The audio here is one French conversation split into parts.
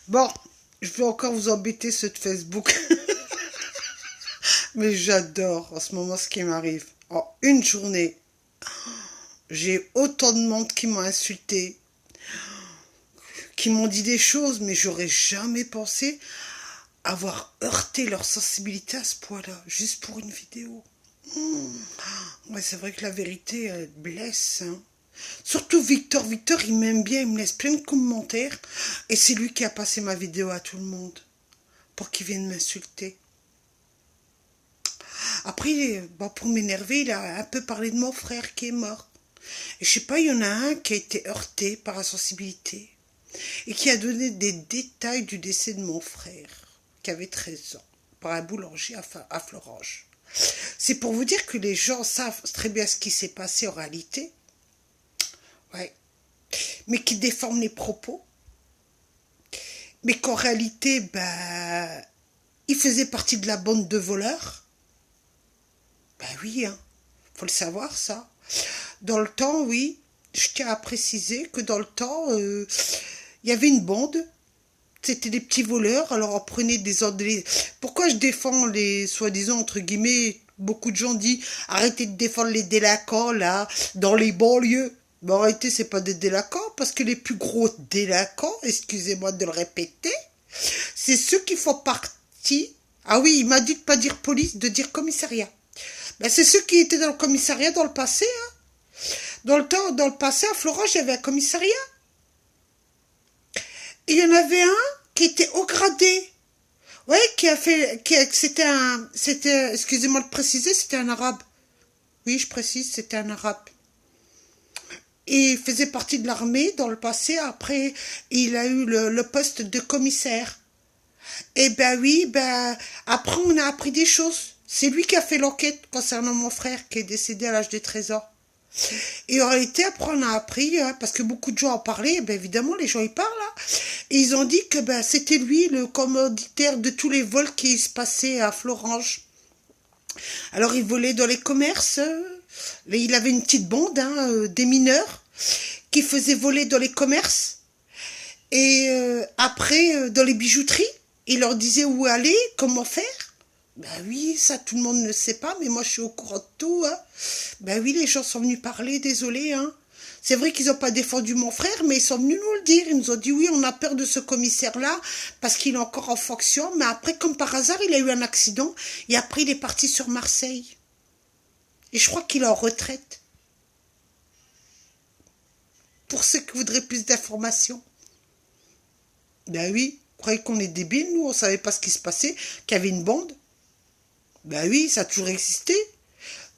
Bon, je vais encore vous embêter sur Facebook. Mais j'adore en ce moment ce qui m'arrive. En une journée, j'ai autant de monde qui m'ont insulté, qui m'ont dit des choses, mais j'aurais jamais pensé avoir heurté leur sensibilité à ce point-là, juste pour une vidéo. Ouais, c'est vrai que la vérité, elle blesse, hein. Surtout Victor. Victor, il m'aime bien, il me laisse plein de commentaires. Et c'est lui qui a passé ma vidéo à tout le monde pour qu'il vienne m'insulter. Après, bon, pour m'énerver, il a un peu parlé de mon frère qui est mort. Et je sais pas, il y en a un qui a été heurté par la sensibilité et qui a donné des détails du décès de mon frère, qui avait 13 ans, par un boulanger à Florange. C'est pour vous dire que les gens savent très bien ce qui s'est passé en réalité, ouais, mais qui déforment les propos, mais qu'en réalité, ben, il faisait partie de la bande de voleurs. Ben oui, hein, faut le savoir ça. Dans le temps, oui, je tiens à préciser que dans le temps, il y avait une bande. C'était des petits voleurs, alors on prenait des ordres. Pourquoi je défends les soi-disant, entre guillemets, beaucoup de gens disent arrêtez de défendre les délinquants, là, dans les banlieues. Mais en réalité, c'est pas des délinquants, parce que les plus gros délinquants, excusez-moi de le répéter, c'est ceux qui font partie. Ah oui, il m'a dit de pas dire police, de dire commissariat. Ben, c'est ceux qui étaient dans le commissariat dans le passé, hein. Dans le passé, à Florence, il y avait un commissariat. Et il y en avait un qui était haut gradé. Ouais, excusez-moi de préciser, c'était un arabe. Oui, je précise, c'était un arabe. Et il faisait partie de l'armée dans le passé. Après, il a eu le poste de commissaire. Et ben oui, ben, après, on a appris des choses. C'est lui qui a fait l'enquête concernant mon frère qui est décédé à l'âge de 13 ans. Et en réalité, après, on a appris, hein, parce que beaucoup de gens en parlaient, ben évidemment, les gens y parlent, hein, et ils ont dit que ben, c'était lui le commanditaire de tous les vols qui se passaient à Florange. Alors, il volait dans les commerces, il avait une petite bande, hein, des mineurs, qui faisaient voler dans les commerces, et après, dans les bijouteries, il leur disait où aller, comment faire. Ben oui, ça tout le monde ne sait pas, mais moi je suis au courant de tout, hein. Ben oui, les gens sont venus parler, désolé, hein. C'est vrai qu'ils n'ont pas défendu mon frère, mais ils sont venus nous le dire. Ils nous ont dit oui, on a peur de ce commissaire-là, parce qu'il est encore en fonction, mais après, comme par hasard, il a eu un accident, et après il est parti sur Marseille. Et je crois qu'il est en retraite. Pour ceux qui voudraient plus d'informations. Ben oui, vous croyez qu'on est débiles, nous, on savait pas ce qui se passait, qu'il y avait une bande. Ben oui, ça a toujours existé.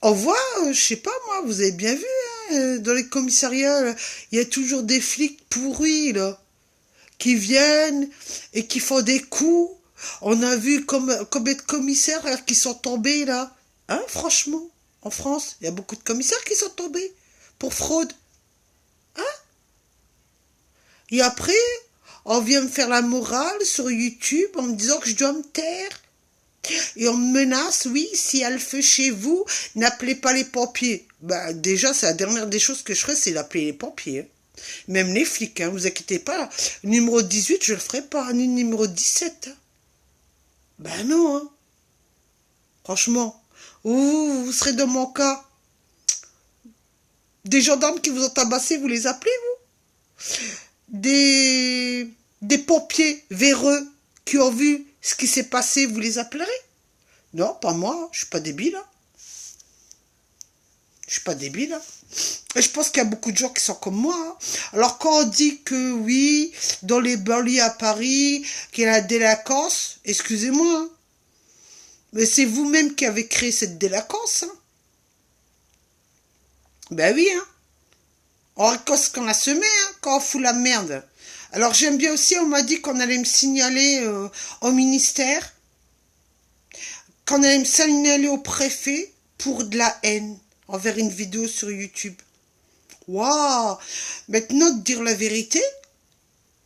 On voit, je sais pas moi, vous avez bien vu, hein, dans les commissariats, il y a toujours des flics pourris, là, qui viennent et qui font des coups. On a vu combien de commissaires là, qui sont tombés, là. Hein, franchement, en France, il y a beaucoup de commissaires qui sont tombés pour fraude. Hein? Et après, on vient me faire la morale sur YouTube en me disant que je dois me taire. Et on me menace, oui, si elle fait chez vous, n'appelez pas les pompiers. Bah, déjà, c'est la dernière des choses que je ferais, c'est d'appeler les pompiers, hein. Même les flics, hein, vous inquiétez pas. Numéro 18, je le ferai pas, ni numéro 17. Hein. Ben non, hein. Franchement. Vous serez dans mon cas. Des gendarmes qui vous ont tabassé, vous les appelez, vous? Des pompiers véreux qui ont vu ce qui s'est passé, vous les appellerez? Non, pas moi, je suis pas débile. Hein. Je suis pas débile. Hein. Et je pense qu'il y a beaucoup de gens qui sont comme moi. Hein. Alors quand on dit que oui, dans les banlieues à Paris, qu'il y a la délinquance, excusez-moi, hein, mais c'est vous-même qui avez créé cette délinquance. Hein. Ben oui, hein. On récolte ce qu'on a semé, hein, quand on fout la merde. Alors j'aime bien aussi, on m'a dit qu'on allait me signaler au ministère, qu'on allait me signaler au préfet pour de la haine envers une vidéo sur YouTube. Waouh! Maintenant, de dire la vérité,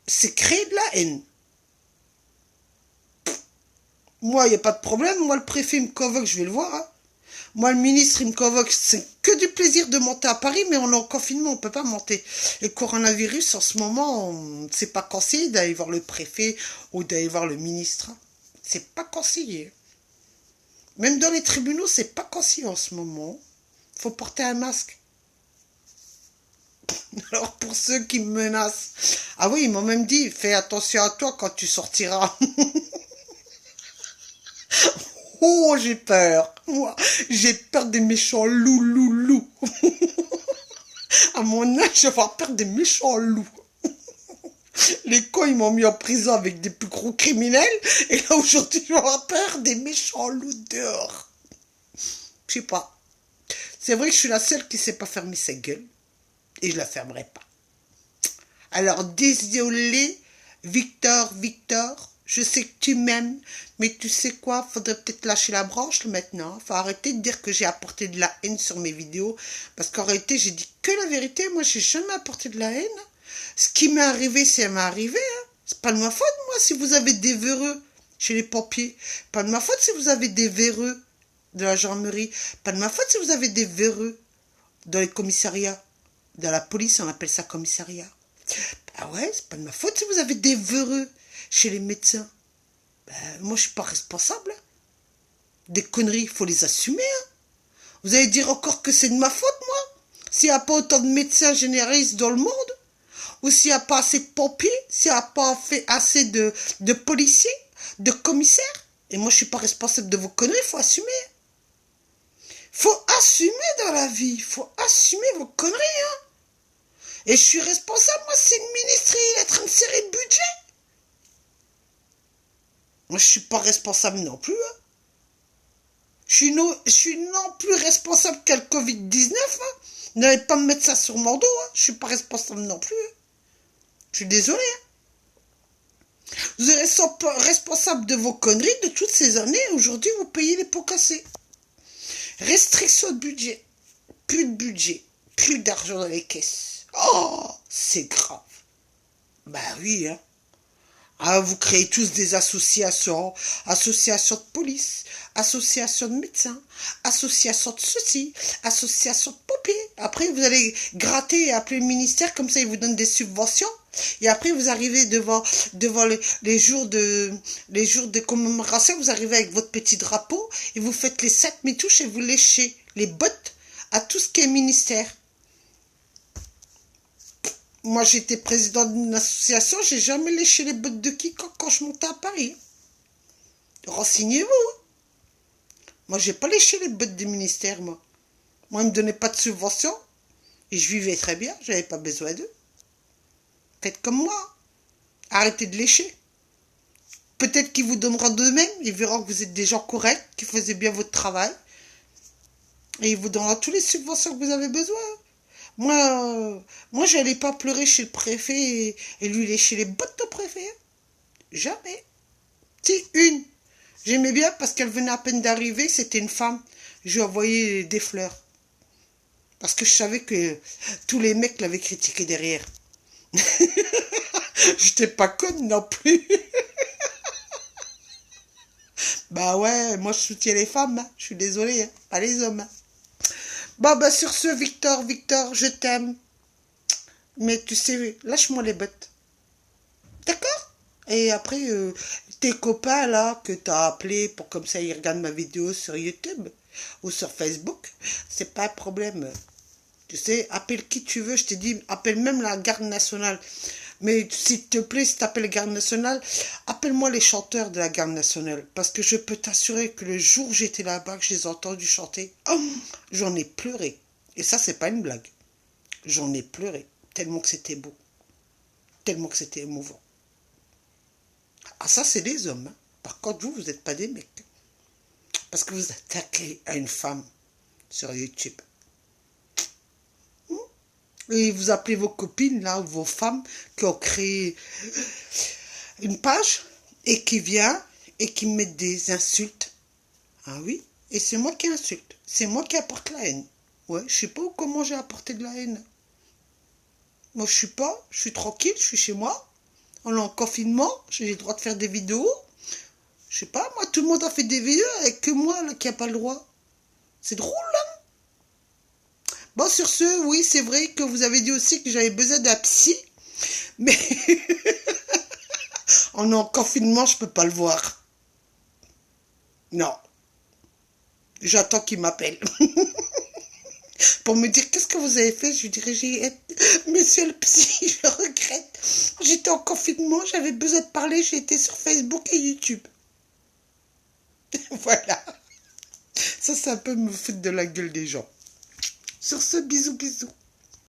c'est créer de la haine. Moi, il n'y a pas de problème. Moi, le préfet me convoque, je vais le voir. Hein. Moi, le ministre, il me convoque, c'est que du plaisir de monter à Paris, mais on est en confinement, on peut pas monter. Le coronavirus, en ce moment, c'est pas conseillé d'aller voir le préfet ou d'aller voir le ministre. C'est pas conseillé. Même dans les tribunaux, c'est pas conseillé en ce moment. Faut porter un masque. Alors, pour ceux qui me menacent, ah oui, ils m'ont même dit, fais attention à toi quand tu sortiras. Oh, j'ai peur. Moi, j'ai peur des méchants loups. À mon âge, je vais avoir peur des méchants loups. Les cons, ils m'ont mis en prison avec des plus gros criminels. Et là, aujourd'hui, je vais avoir peur des méchants loups dehors. Je sais pas. C'est vrai que je suis la seule qui sait pas fermer sa gueule. Et je la fermerai pas. Alors, désolé, Victor, je sais que tu m'aimes, mais tu sais quoi, faudrait peut-être lâcher la branche maintenant. Faut arrêter de dire que j'ai apporté de la haine sur mes vidéos, parce qu'en réalité, j'ai dit que la vérité. Moi, j'ai jamais apporté de la haine. Ce qui m'est arrivé, c'est m'est arrivé. Hein. C'est pas de ma faute, moi, si vous avez des véreux chez les pompiers. Pas de ma faute si vous avez des véreux de la gendarmerie. Pas de ma faute si vous avez des véreux dans les commissariats. Dans la police, on appelle ça commissariat. Ah ouais, c'est pas de ma faute si vous avez des véreux chez les médecins. Ben, moi, je suis pas responsable. Des conneries, il faut les assumer. Hein. Vous allez dire encore que c'est de ma faute, moi? S'il n'y a pas autant de médecins généralistes dans le monde? Ou s'il n'y a pas assez de pompiers? S'il n'y a pas fait assez de policiers? De commissaires? Et moi, je suis pas responsable de vos conneries, il faut assumer. Faut assumer dans la vie. Il faut assumer vos conneries, hein. Et je suis responsable, moi, si le ministre il est en train de serrer le budget. Moi, je suis pas responsable non plus. Hein. Je suis non plus responsable qu'à le Covid-19. Hein. N'allez pas me mettre ça sur mon dos. Hein. Je suis pas responsable non plus. Hein. Je suis désolé. Hein. Vous êtes responsable de vos conneries de toutes ces années. Aujourd'hui, vous payez les pots cassés. Restriction de budget. Plus de budget. Plus d'argent dans les caisses. Oh, c'est grave. Bah oui, hein. Ah, vous créez tous des associations, associations de police, associations de médecins, associations de ceci, associations de pompiers. Après, vous allez gratter et appeler le ministère, comme ça, ils vous donnent des subventions. Et après, vous arrivez devant les jours de commémoration, vous arrivez avec votre petit drapeau, et vous faites les 7000 touches et vous léchez les bottes à tout ce qui est ministère. Moi, j'étais président d'une association, j'ai jamais léché les bottes de quiconque quand je montais à Paris. Renseignez-vous. Hein. Moi, j'ai pas léché les bottes des ministères, moi. Moi, ils me donnaient pas de subvention. Et je vivais très bien, j'avais pas besoin d'eux. Faites comme moi. Arrêtez de lécher. Peut-être qu'ils vous donneront d'eux-mêmes, ils verront que vous êtes des gens corrects, qui faisaient bien votre travail. Et ils vous donneront toutes les subventions que vous avez besoin. Moi, j'allais pas pleurer chez le préfet et lui lécher les bottes au préfet. Jamais. Si, une. J'aimais bien parce qu'elle venait à peine d'arriver, c'était une femme. Je lui envoyais des fleurs. Parce que je savais que tous les mecs l'avaient critiqué derrière. J'étais pas conne non plus. Bah ouais, moi je soutiens les femmes. Hein. Je suis désolée, hein. Pas les hommes. Hein. Bon, bah sur ce, Victor, je t'aime. Mais tu sais, lâche-moi les bottes. D'accord? Et après, tes copains, là, que t'as appelés pour comme ça, ils regardent ma vidéo sur YouTube ou sur Facebook, c'est pas un problème. Tu sais, appelle qui tu veux, je t'ai dit, appelle même la garde nationale. Mais s'il te plaît, si t'appelles garde nationale, appelle-moi les chanteurs de la garde nationale. Parce que je peux t'assurer que le jour où j'étais là-bas, que je les ai entendus chanter, oh, j'en ai pleuré. Et ça, c'est pas une blague. J'en ai pleuré. Tellement que c'était beau. Tellement que c'était émouvant. Ah, ça, c'est des hommes. Hein. Par contre, vous n'êtes pas des mecs. Parce que vous attaquez à une femme sur YouTube. Et vous appelez vos copines, là, ou vos femmes, qui ont créé une page, et qui viennent, et qui mettent des insultes. Ah oui, et c'est moi qui insulte. C'est moi qui apporte la haine. Ouais, je sais pas comment j'ai apporté de la haine. Moi, je suis tranquille, je suis chez moi. On est en confinement, j'ai le droit de faire des vidéos. Je sais pas, moi, tout le monde a fait des vidéos, avec que moi, là, qui n'a pas le droit. C'est drôle, hein? Bon, sur ce, oui, c'est vrai que vous avez dit aussi que j'avais besoin d'un psy, mais en confinement, je peux pas le voir. Non, j'attends qu'il m'appelle. Pour me dire qu'est-ce que vous avez fait, je lui dirais, monsieur le psy, je regrette. J'étais en confinement, j'avais besoin de parler, j'ai été sur Facebook et YouTube. Voilà. Ça, c'est un peu me foutre de la gueule des gens. Sur ce, bisous, bisous.